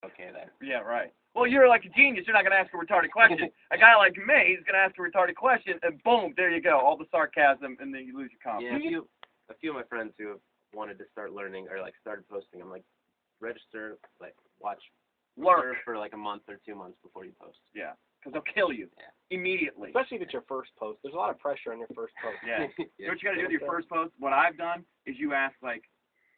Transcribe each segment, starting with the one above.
okay there. Yeah, right. Well, you're like a genius. You're not going to ask a retarded question. A guy like me is going to ask a retarded question, and boom, there you go. All the sarcasm, and then you lose your confidence. Yeah, a few of my friends who have wanted to start learning or like started posting, I'm like, register, like watch, Learn for like a month or 2 months before you post. Yeah, because they'll kill you immediately. Especially if it's your first post. There's a lot of pressure on your first post. Yeah. You know what you got to do with your first post? What I've done is you ask, like,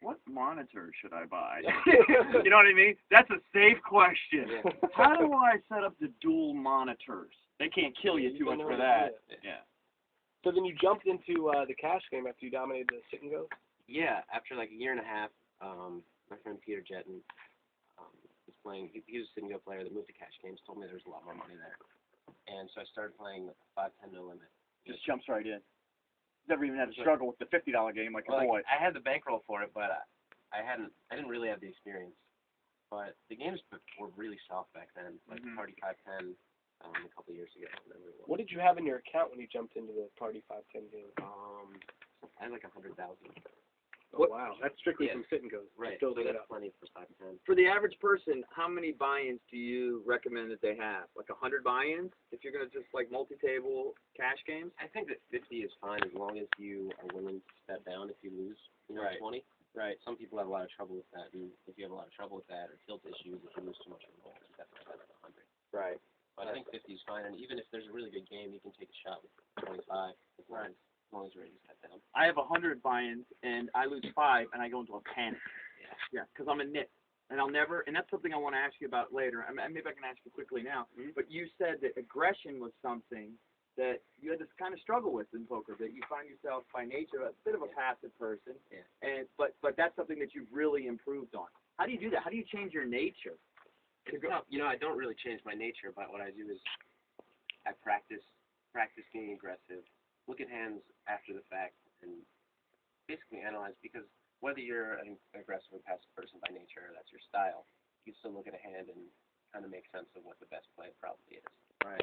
what monitor should I buy? You know what I mean? That's a safe question. Yeah. How do I set up the dual monitors? They can't kill you too much for that. Yeah. So then you jumped into the cash game after you dominated the sit and go? Yeah, after like a year and a half, my friend Peter Jetton was playing. He was a sit and go player that moved to cash games. Told me there was a lot more money there, and so I started playing 5-10 no limit. Just jumps right in. Never even had to struggle with the $50 game like a boy. I had the bankroll for it, but I didn't really have the experience. But the games were really soft back then, like Party 5-10 a couple of years ago. What did you have in your account when you jumped into the Party 5-10 game? I had like 100,000. Oh, wow. That's strictly from sit and goes. Right. So that's plenty for 5-10. For the average person, how many buy-ins do you recommend that they have? Like 100 buy-ins if you're going to just like multi-table cash games? I think that 50 is fine as long as you are willing to step down if you lose, 20. Right. Some people have a lot of trouble with that, and if you have a lot of trouble with that or tilt issues, if you lose too much of the roll, you definitely have 100. Right. But I think 50 is fine, and even if there's a really good game, you can take a shot with 25 as long as you're ready to step down. I have 100 buy-ins, and I lose 5, and I go into a panic. Yeah, because I'm a nit. And I'll never, and that's something I want to ask you about later. I mean, maybe I can ask you quickly now. But you said that aggression was something that you had to kind of struggle with in poker, that you find yourself by nature a bit of a passive person. Yeah. And but that's something that you've really improved on. How do you do that? How do you change your nature? I don't really change my nature, but what I do is I practice being aggressive, look at hands after the fact, and basically analyze, because whether you're an aggressive or passive person by nature, or that's your style, you still look at a hand and kind of make sense of what the best play probably is. Right.